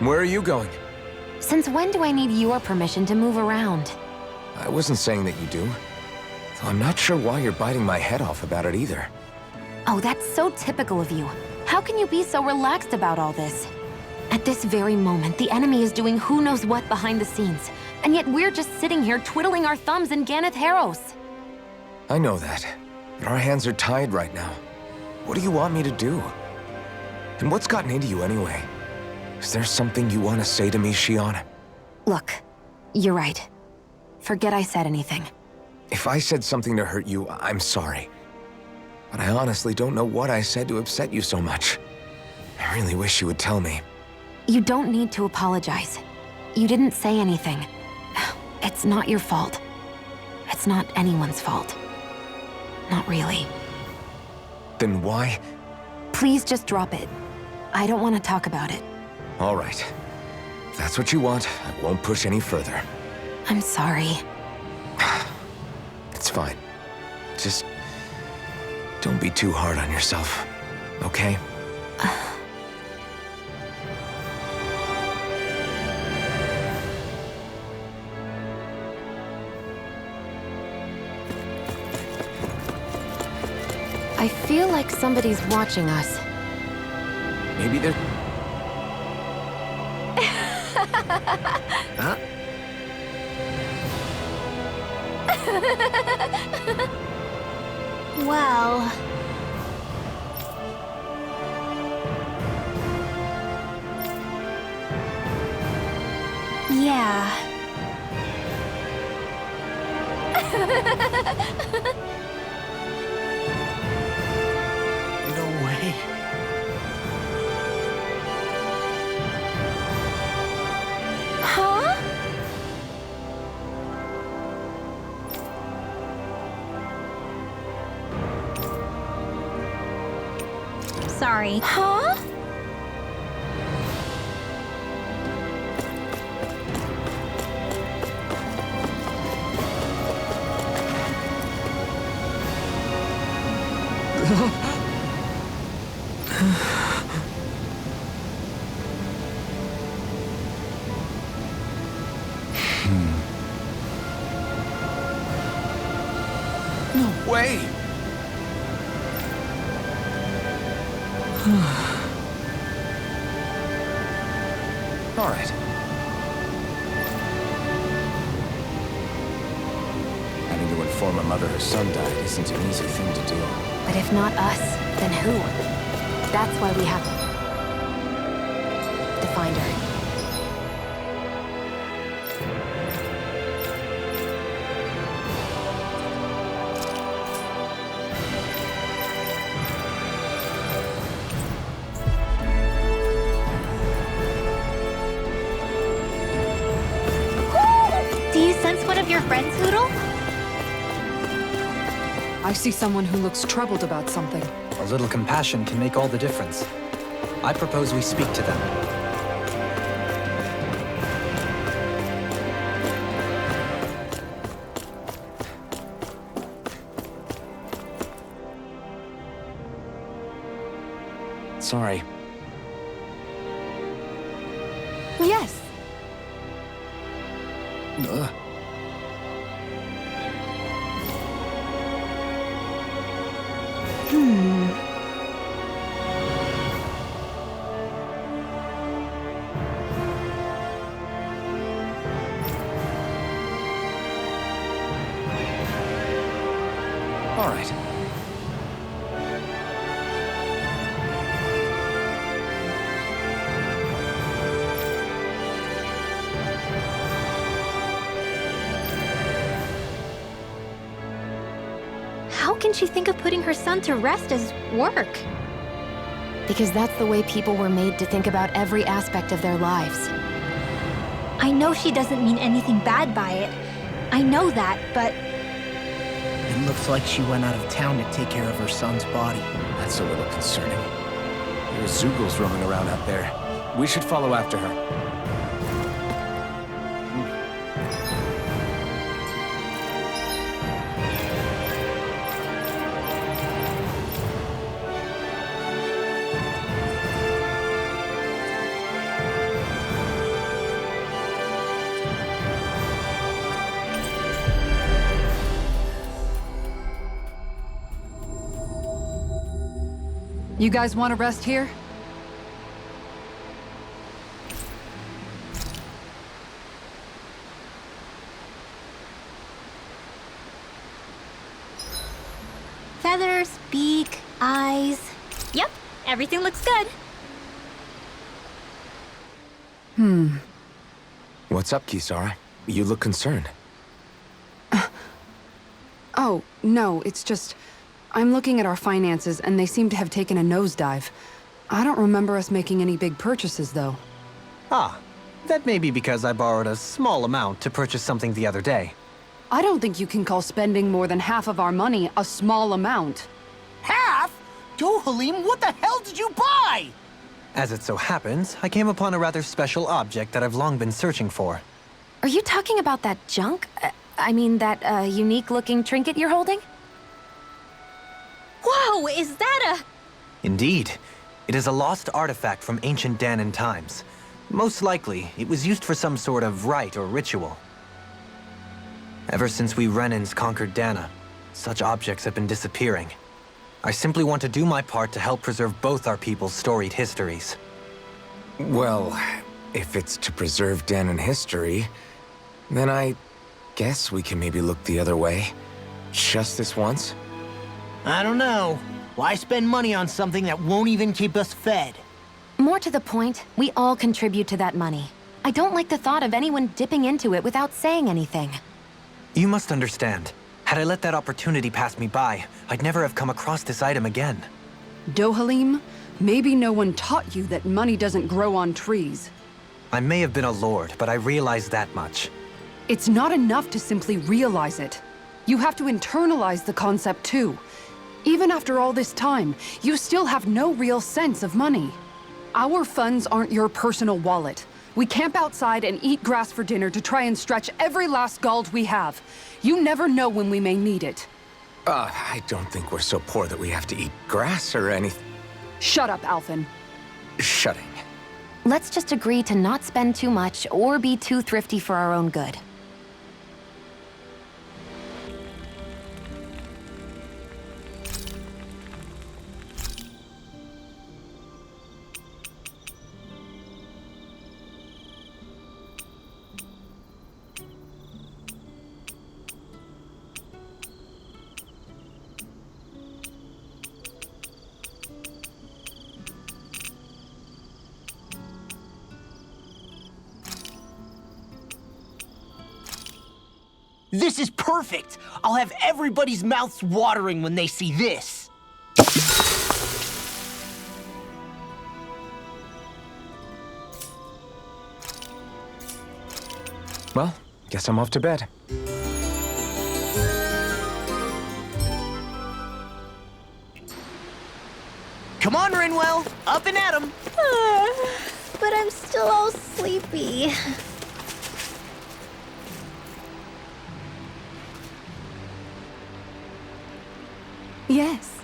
Where are you going? Since when do I need your permission to move around? I wasn't saying that you do. Though I'm not sure why you're biting my head off about it either. Oh, that's so typical of you. How can you be so relaxed about all this? At this very moment, the enemy is doing who knows what behind the scenes. And yet we're just sitting here twiddling our thumbs in Ganeth Harros. I know that, but our hands are tied right now. What do you want me to do? And what's gotten into you anyway? Is there something you want to say to me, Shionne? Look, you're right. Forget I said anything. If I said something to hurt you, I'm sorry. But I honestly don't know what I said to upset you so much. I really wish you would tell me. You don't need to apologize. You didn't say anything. It's not your fault. It's not anyone's fault. Not really. Then why? Please just drop it. I don't want to talk about it. All right. If that's what you want, I won't push any further. I'm sorry. It's fine. Just don't be too hard on yourself, okay? I feel like somebody's watching us. Maybe they're... Huh? Well... Yeah. No way. Huh? Sorry. Huh? No way! All right. Having to inform a mother her son died isn't an easy thing to do. But if not us, then who? That's why we have to find her. Do you sense one of your friends, Hoodle? I see someone who looks troubled about something. A little compassion can make all the difference. I propose we speak to them. Sorry. Yes. All right. How can she think of putting her son to rest as work? Because that's the way people were made to think about every aspect of their lives. I know she doesn't mean anything bad by it. I know that, but... It looks like she went out of town to take care of her son's body. That's a little concerning. There's Zoogles roaming around out there. We should follow after her. You guys want to rest here? Feathers, beak, eyes. Yep, everything looks good. What's up, Kisara? You look concerned. Oh, no, it's just... I'm looking at our finances, and they seem to have taken a nosedive. I don't remember us making any big purchases, though. Ah, that may be because I borrowed a small amount to purchase something the other day. I don't think you can call spending more than half of our money a small amount. Half? Dohalim, what the hell did you buy? As it so happens, I came upon a rather special object that I've long been searching for. Are you talking about that junk? I mean, that unique-looking trinket you're holding? Whoa, is that a... Indeed. It is a lost artifact from ancient Dahnan times. Most likely, it was used for some sort of rite or ritual. Ever since we Renans conquered Dahna, such objects have been disappearing. I simply want to do my part to help preserve both our people's storied histories. Well, if it's to preserve Dahnan history, then I guess we can maybe look the other way. Just this once? I don't know. Why spend money on something that won't even keep us fed? More to the point, we all contribute to that money. I don't like the thought of anyone dipping into it without saying anything. You must understand. Had I let that opportunity pass me by, I'd never have come across this item again. Dohalim, maybe no one taught you that money doesn't grow on trees. I may have been a lord, but I realize that much. It's not enough to simply realize it. You have to internalize the concept too. Even after all this time, you still have no real sense of money. Our funds aren't your personal wallet. We camp outside and eat grass for dinner to try and stretch every last gold we have. You never know when we may need it. I don't think we're so poor that we have to eat grass or anything. Shut up, Alphen. Shutting. Let's just agree to not spend too much or be too thrifty for our own good. This is perfect! I'll have everybody's mouths watering when they see this. Well, guess I'm off to bed. Come on, Rinwell! Up and at 'em! But I'm still all sleepy. Yes.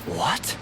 What?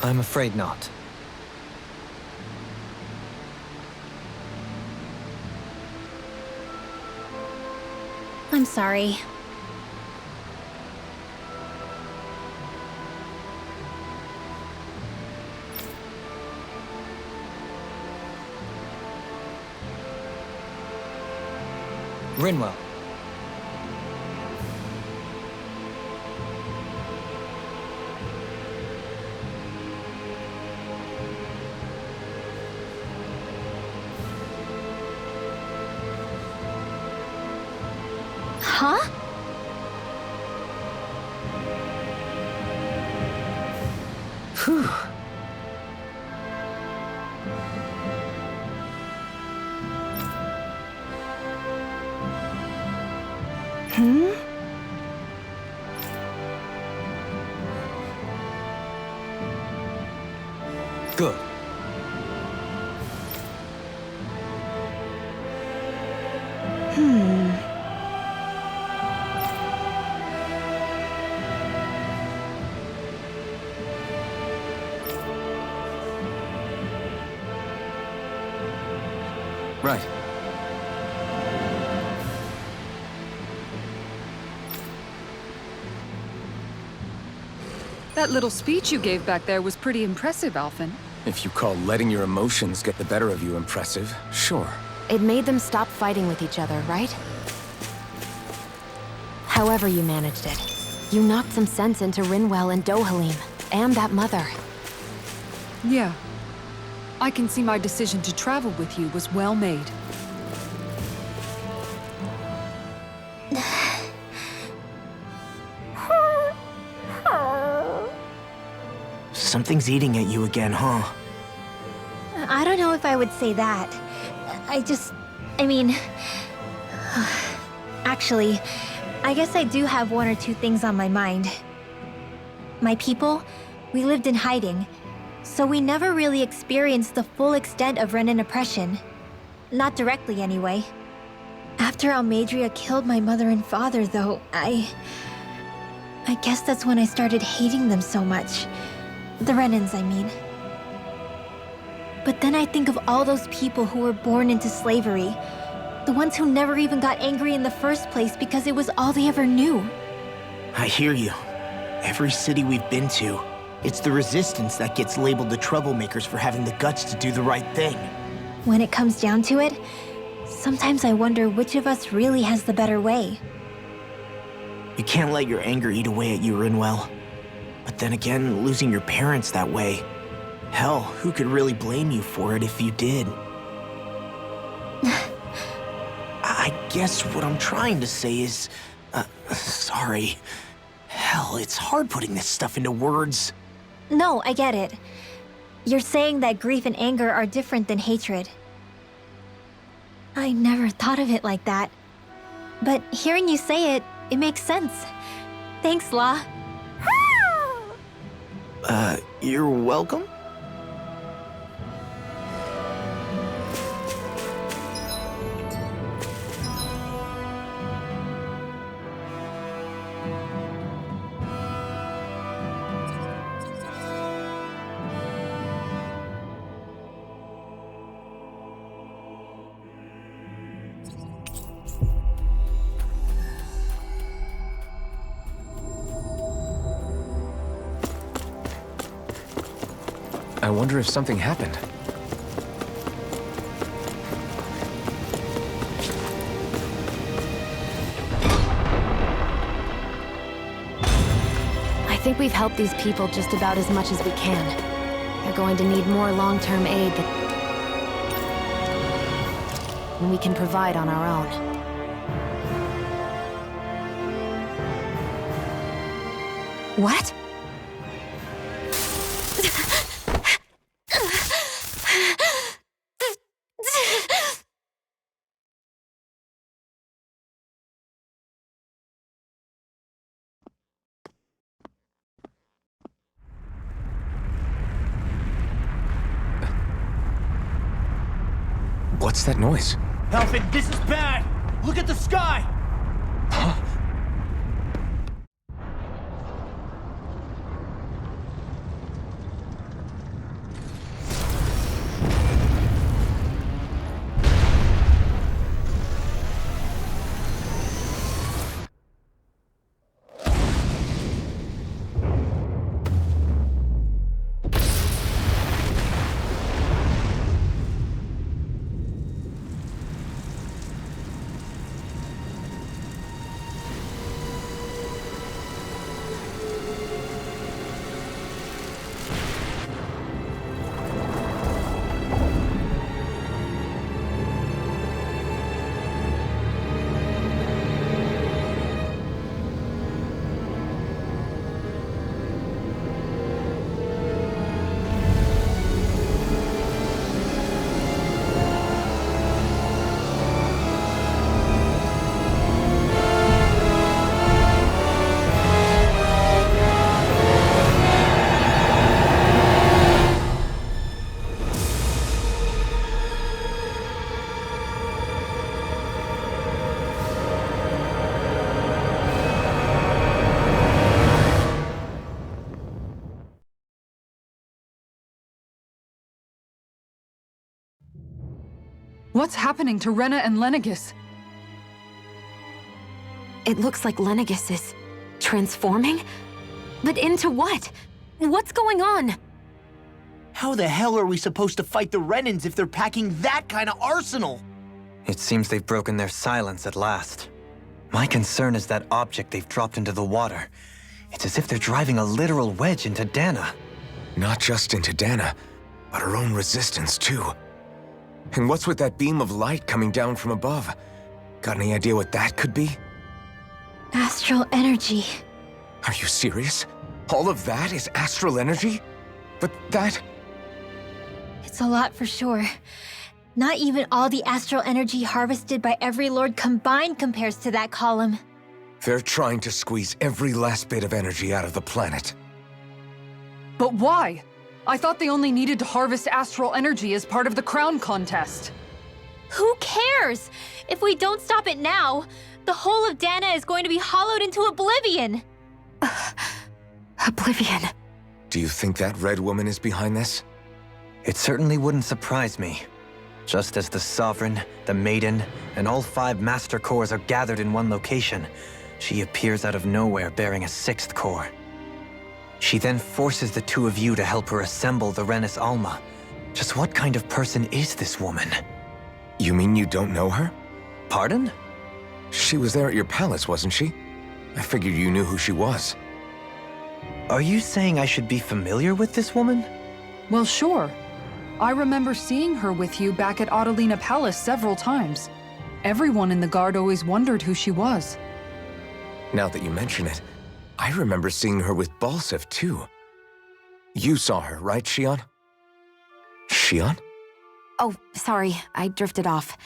I'm afraid not. I'm sorry. Rinwell. Huh? Phew. Good. Right. That little speech you gave back there was pretty impressive, Alphen. If you call letting your emotions get the better of you impressive, sure. It made them stop fighting with each other, right? However you managed it, you knocked some sense into Rinwell and Dohalim, and that mother. Yeah. I can see my decision to travel with you was well made. Something's eating at you again, huh? I don't know if I would say that. I mean... Actually, I guess I do have one or two things on my mind. My people, we lived in hiding, so we never really experienced the full extent of Renan oppression. Not directly, anyway. After Almadria killed my mother and father, though, I guess that's when I started hating them so much. The Renans, I mean. But then I think of all those people who were born into slavery. The ones who never even got angry in the first place because it was all they ever knew. I hear you. Every city we've been to, it's the resistance that gets labeled the troublemakers for having the guts to do the right thing. When it comes down to it, sometimes I wonder which of us really has the better way. You can't let your anger eat away at you, Rinwell. But then again, losing your parents that way... Hell, who could really blame you for it if you did? I guess what I'm trying to say is... sorry. Hell, it's hard putting this stuff into words. No, I get it. You're saying that grief and anger are different than hatred. I never thought of it like that. But hearing you say it, it makes sense. Thanks, La. You're welcome? I wonder if something happened. I think we've helped these people just about as much as we can. They're going to need more long-term aid than we can provide on our own. What? What's that noise? Alphen, this is bad! Look at the sky! Huh? What's happening to Rena and Lenegis? It looks like Lenegis is transforming? But into what? What's going on? How the hell are we supposed to fight the Renans if they're packing that kind of arsenal? It seems they've broken their silence at last. My concern is that object they've dropped into the water. It's as if they're driving a literal wedge into Dahna. Not just into Dahna, but her own resistance too. And what's with that beam of light coming down from above? Got any idea what that could be? Astral energy. Are you serious? All of that is astral energy? But that... It's a lot for sure. Not even all the astral energy harvested by every lord combined compares to that column. They're trying to squeeze every last bit of energy out of the planet. But why? I thought they only needed to harvest astral energy as part of the crown contest. Who cares? If we don't stop it now, the whole of Dahna is going to be hollowed into oblivion. Oblivion. Do you think that red woman is behind this? It certainly wouldn't surprise me. Just as the Sovereign, the Maiden, and all 5 Master Cores are gathered in one location, she appears out of nowhere bearing a 6th core. She then forces the 2 of you to help her assemble the Renis Alma. Just what kind of person is this woman? You mean you don't know her? Pardon? She was there at your palace, wasn't she? I figured you knew who she was. Are you saying I should be familiar with this woman? Well, sure. I remember seeing her with you back at Adelina Palace several times. Everyone in the guard always wondered who she was. Now that you mention it, I remember seeing her with Balsif too. You saw her, right, Shionne? Shionne? Oh, sorry, I drifted off.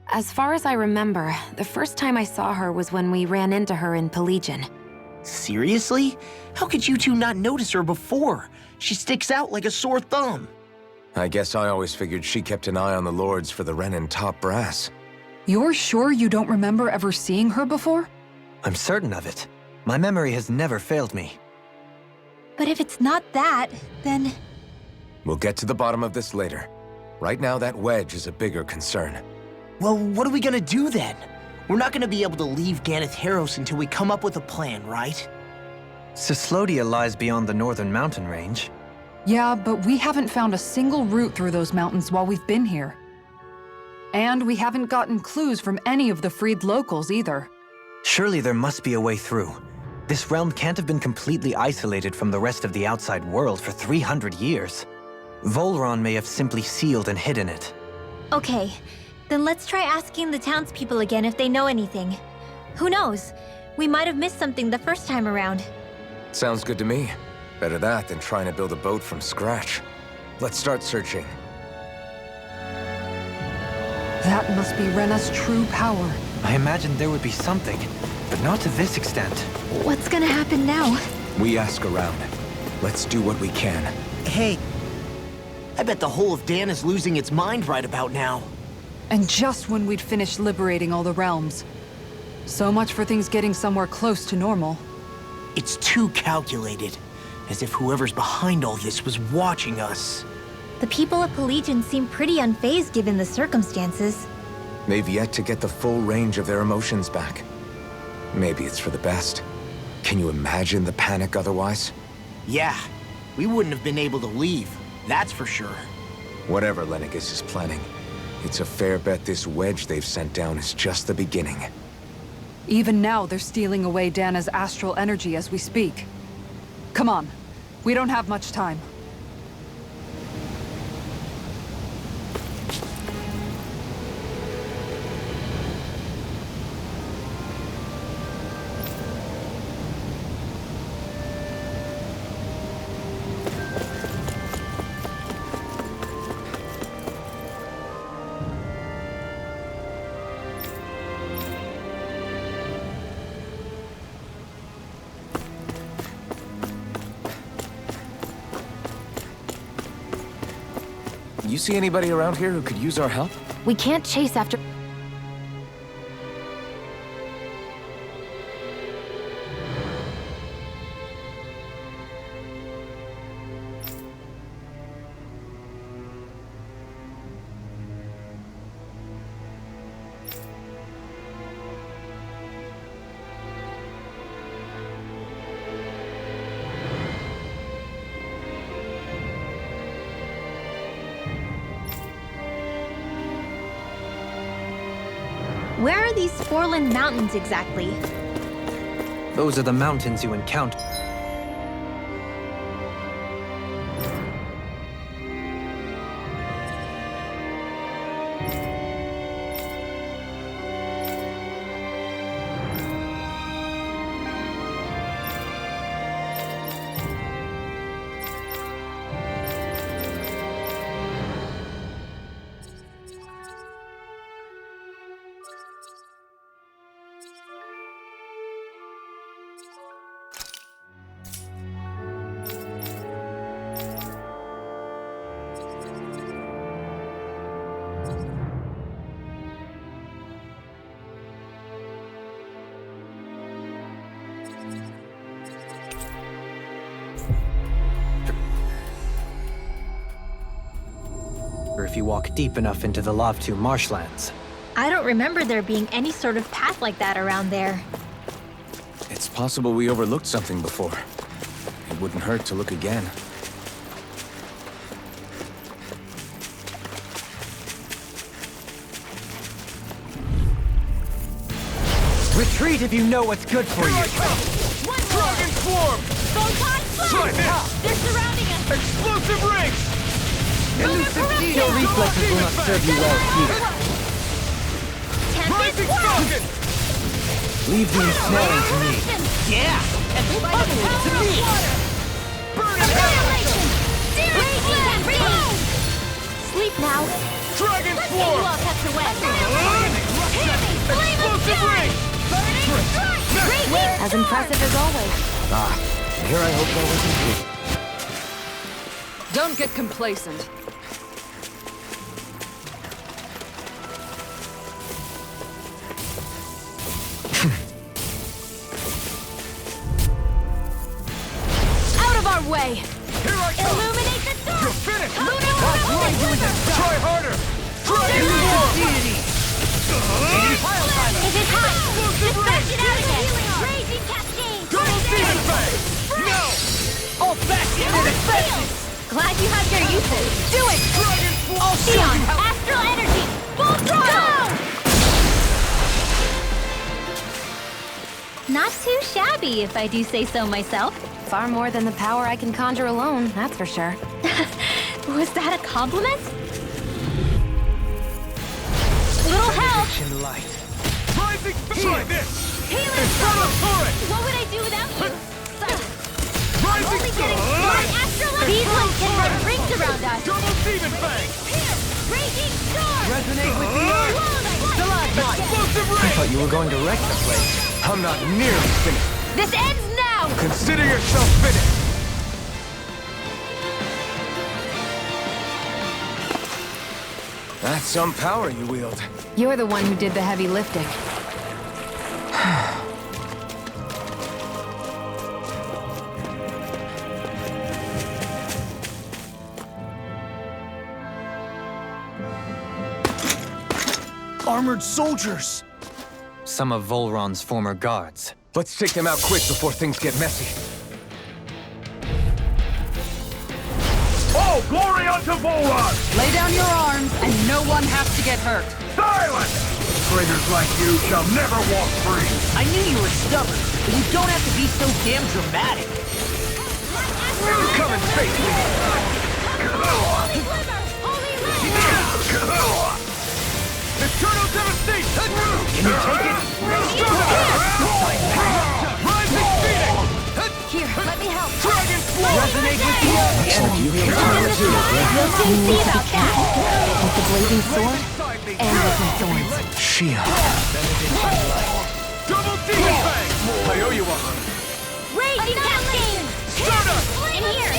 As far as I remember, the first time I saw her was when we ran into her in Pelagian. Seriously? How could you two not notice her before? She sticks out like a sore thumb. I guess I always figured she kept an eye on the lords for the Renan top brass. You're sure you don't remember ever seeing her before? I'm certain of it. My memory has never failed me. But if it's not that, then... We'll get to the bottom of this later. Right now, that wedge is a bigger concern. Well, what are we gonna do then? We're not gonna be able to leave Ganeth Haros until we come up with a plan, right? Cislodia lies beyond the northern mountain range. Yeah, but we haven't found a single route through those mountains while we've been here. And we haven't gotten clues from any of the freed locals either. Surely there must be a way through. This realm can't have been completely isolated from the rest of the outside world for 300 years. Volron may have simply sealed and hidden it. Okay, then let's try asking the townspeople again if they know anything. Who knows? We might have missed something the first time around. Sounds good to me. Better that than trying to build a boat from scratch. Let's start searching. That must be Rena's true power. I imagined there would be something, but not to this extent. What's gonna happen now? We ask around. Let's do what we can. Hey, I bet the whole of Dahna's losing its mind right about now. And just when we'd finished liberating all the realms. So much for things getting somewhere close to normal. It's too calculated. As if whoever's behind all this was watching us. The people of Pelagian seem pretty unfazed given the circumstances. They've yet to get the full range of their emotions back. Maybe it's for the best. Can you imagine the panic otherwise? Yeah, we wouldn't have been able to leave, that's for sure. Whatever Lenegis is planning, it's a fair bet this wedge they've sent down is just the beginning. Even now, they're stealing away Dahna's astral energy as we speak. Come on, we don't have much time. You see anybody around here who could use our help? We can't chase after... Where are these Foreland Mountains exactly? Those are the mountains you encounter. Or if you walk deep enough into the Lavtu marshlands. I don't remember there being any sort of path like that around there. It's possible we overlooked something before. It wouldn't hurt to look again. Retreat if you know what's good for you. Dragon swarm! Try this! They're surrounding us! Explosive rings! Your reflexes will not serve you well here. Rising falcon! Leave the ensnaring to me. Yeah! And bubble to me! Burning Sleep now. Dragon swarm! Explosive rings! As impressive as always. Here I hope that wasn't true. Don't get complacent. Out of our way! Here I come! Illuminate the dark! You're finished! Luna, Try harder! Dragon swarm! Is it hot? Explosive rings! It out again! Raging cascade! Double demon fang! No! All back into the fence! Glad you have your uses. Do it! Dragon swarm! Shionne, astral energy! Full throttle! Not too shabby, if I do say so myself. Far more than the power I can conjure alone, that's for sure. Was that a compliment? Little help! Action light. Rising try this! Healing Infernal turret! What would I do without you? Rising Only getting one astral energy! These ones can run rings around us! Double demon fang! Here! Raging storm! Resonate with the earth. Explosive I rings! thought you were going to wreck the place. I'm not nearly finished. This ends now! Consider yourself finished. That's some power you wield. You're the one who did the heavy lifting. Armored soldiers! Some of Volron's former guards. Let's take them out quick before things get messy. All glory unto Volron! Lay down your arms, and no one has to get hurt. Silence! Traitors like you shall never walk free! I knew you were stubborn, but you don't have to be so damn dramatic. Come and face me! Holy glimmer! Holy light! Eternal devastation! Can you take it? Rising phoenix! Here, let me help. Dragon swarm! Resonate with the earth. Looks like you can power too. We'll soon see about that! With the blazing sword and with my thorns. Shionne. Double demon fang! I owe you one. Raging cascade! Dahna! In here!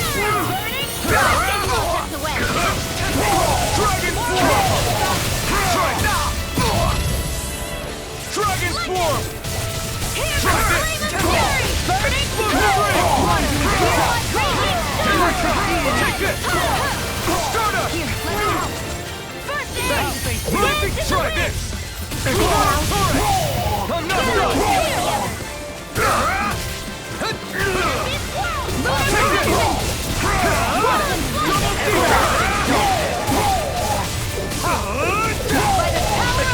Burning! Just away! Dragon swarm! Try now! Dragon swarm! Try this! Burning! Take this! Dahna! Try this! I'm not done! Take this!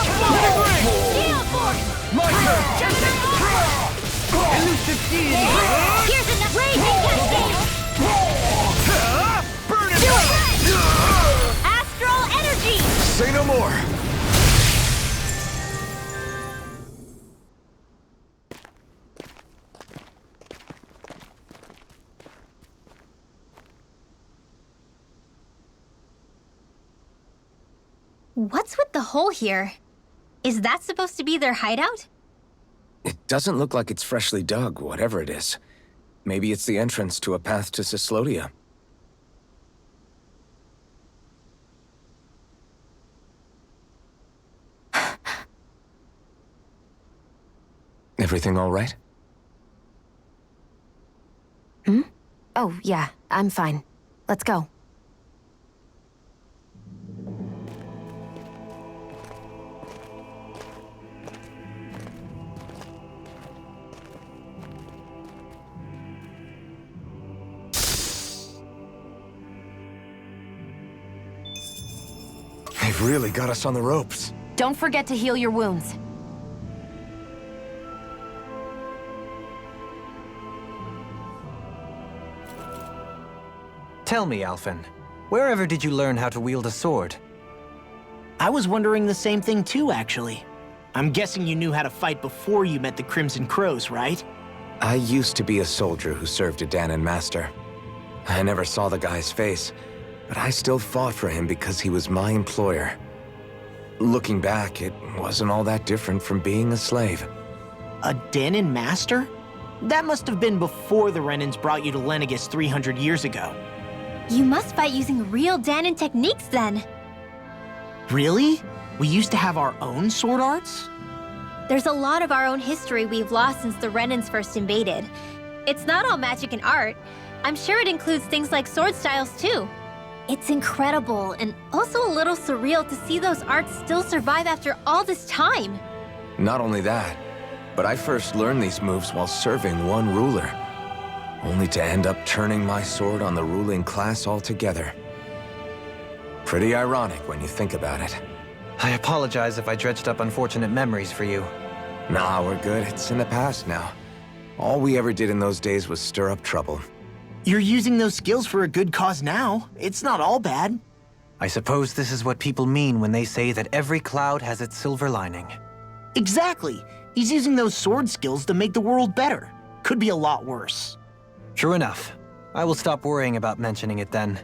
Explosive ring! What's with the hole here? Is that supposed to be their hideout? It doesn't look like it's freshly dug, whatever it is. Maybe it's the entrance to a path to Cyslodia. Everything all right? Hmm? Oh, yeah, I'm fine. Let's go. They've really got us on the ropes. Don't forget to heal your wounds. Tell me, Alphen, wherever did you learn how to wield a sword? I was wondering the same thing too, actually. I'm guessing you knew how to fight before you met the Crimson Crows, right? I used to be a soldier who served a Dahnan master. I never saw the guy's face, but I still fought for him because he was my employer. Looking back, it wasn't all that different from being a slave. A Dahnan master? That must have been before the Renans brought you to Lenegis 300 years ago. You must fight using real Dahnan techniques then. Really? We used to have our own sword arts? There's a lot of our own history we've lost since the Renans first invaded. It's not all magic and art. I'm sure it includes things like sword styles too. It's incredible and also a little surreal to see those arts still survive after all this time. Not only that, but I first learned these moves while serving one ruler, only to end up turning my sword on the ruling class altogether. Pretty ironic when you think about it. I apologize if I dredged up unfortunate memories for you. Nah, we're good. It's in the past now. All we ever did in those days was stir up trouble. You're using those skills for a good cause now. It's not all bad. I suppose this is what people mean when they say that every cloud has its silver lining. Exactly. He's using those sword skills to make the world better. Could be a lot worse. True enough. I will stop worrying about mentioning it then.